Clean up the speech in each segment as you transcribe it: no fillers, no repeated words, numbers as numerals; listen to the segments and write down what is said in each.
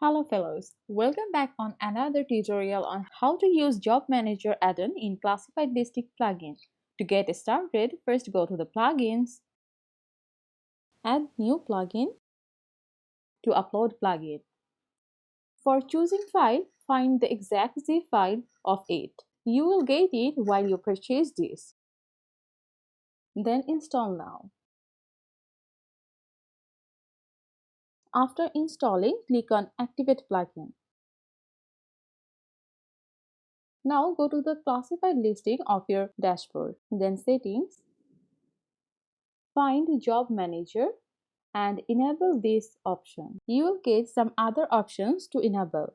Hello fellows, welcome back on another tutorial on how to use Job Manager Addon in Classified Listing plugin. To get started, first go to the plugins, add new plugin to upload plugin. For choosing file, find the exact zip file of it. You will get it while you purchase this. Then install now. After installing, click on Activate plugin. Now go to the classified listing of your dashboard. Then Settings, find Job Manager and enable this option. You will get some other options to enable.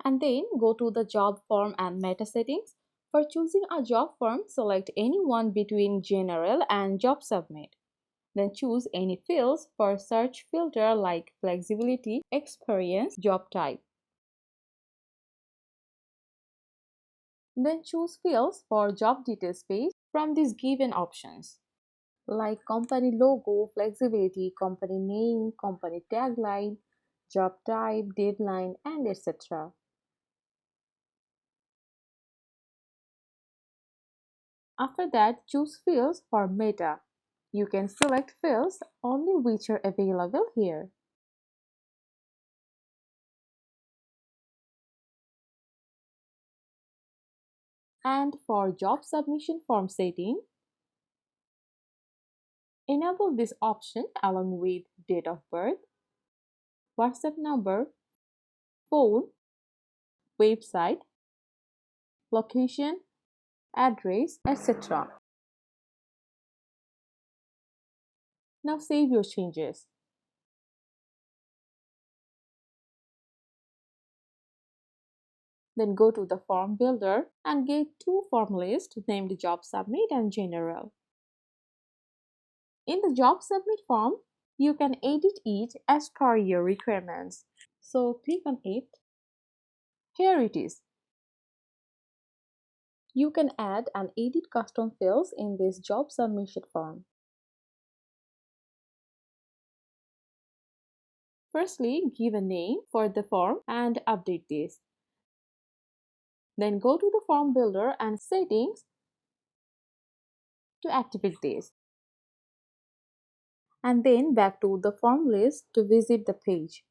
And then go to the job form and meta settings. For choosing a job form, select any one between General and Job Submit. Then choose any fields for search filter like flexibility, experience, job type. Then choose fields for job details page from these given options like company logo, flexibility, company name, company tagline, job type, deadline, and etc. After that, choose fields for meta. You can select fields only which are available here. And for job submission form setting, enable this option along with date of birth, WhatsApp number, phone, website, location, address, etc. Now save your changes. Then go to the form builder and get two form lists named Job Submit and General. In the Job Submit form, you can edit it as per your requirements. So click on it. Here it is. You can add and edit custom fields in this job submission form. Firstly, give a name for the form and update this. Then go to the form builder and settings to activate this. And then back to the form list to visit the page.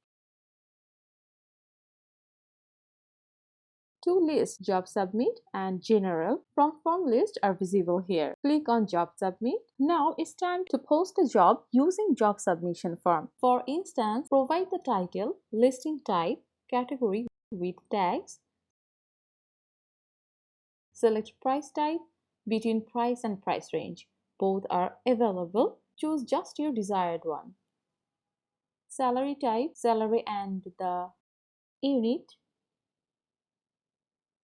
Two lists, Job Submit and General, from form list are visible here. Click on Job Submit. Now it's time to post a job using job submission form. For instance, provide the title, listing type, category with tags. Select price type between price and price range. Both are available. Choose just your desired one. Salary type, salary and the unit.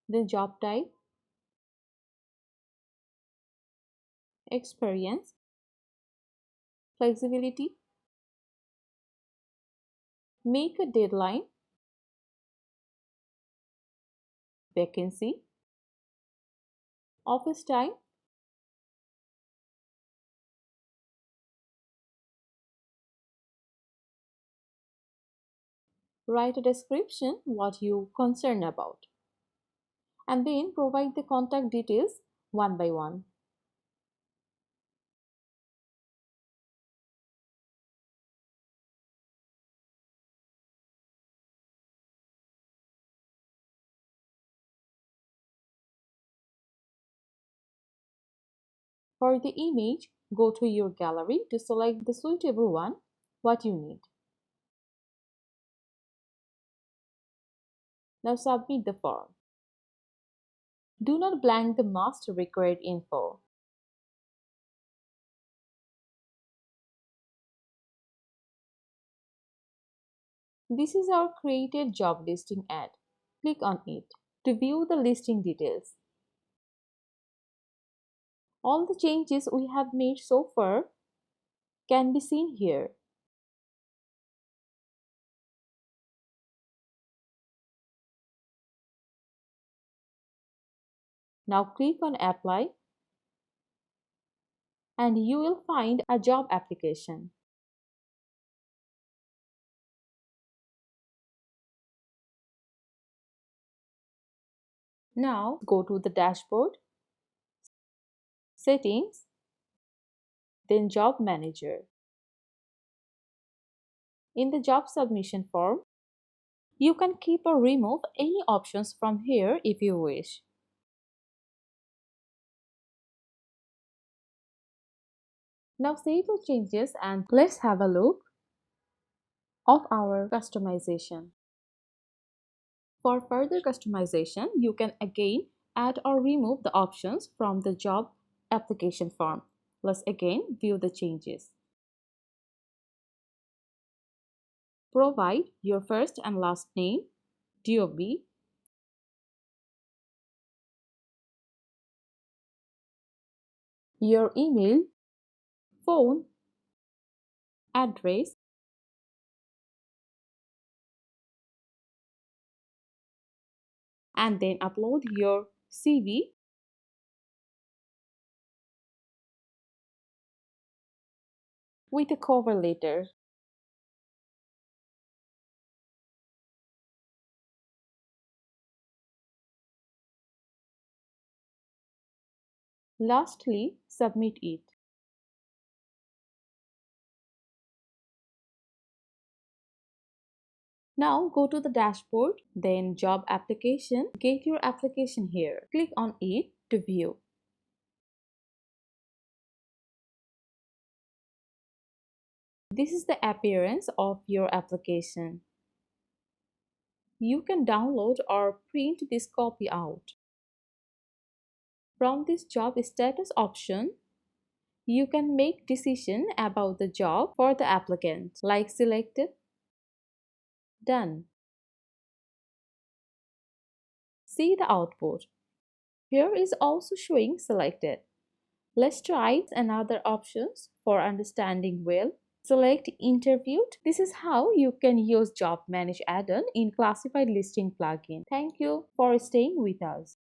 Then job type, experience, flexibility. Make a deadline, vacancy, office time, write a description what you concerned about, and then provide the contact details one by one. For the image, go to your gallery to select the suitable one, what you need. Now submit the form. Do not blank the must required info. This is our created job listing ad. Click on it to view the listing details. All the changes we have made so far can be seen here. Now click on Apply and you will find a job application. Now go to the dashboard, settings, then Job Manager. In the job submission form, you can keep or remove any options from here if you wish. Now save your changes and let's have a look of our customization. For further customization, you can again add or remove the options from the job application form. Let's again view the changes. Provide your first and last name, DOB, your email, phone, address, and then upload your CV with a cover letter. Lastly, submit it. Now go to the dashboard, then job application. Get your application here. Click on it to view. This is the appearance of your application. You can download or print this copy out. From this job status option, you can make decision about the job for the applicant, like selected, done. See the output. Here is also showing selected. Let's try another options for understanding well. Select interviewed. This is how you can use Job Manager Addon in classified listing plugin. Thank you for staying with us.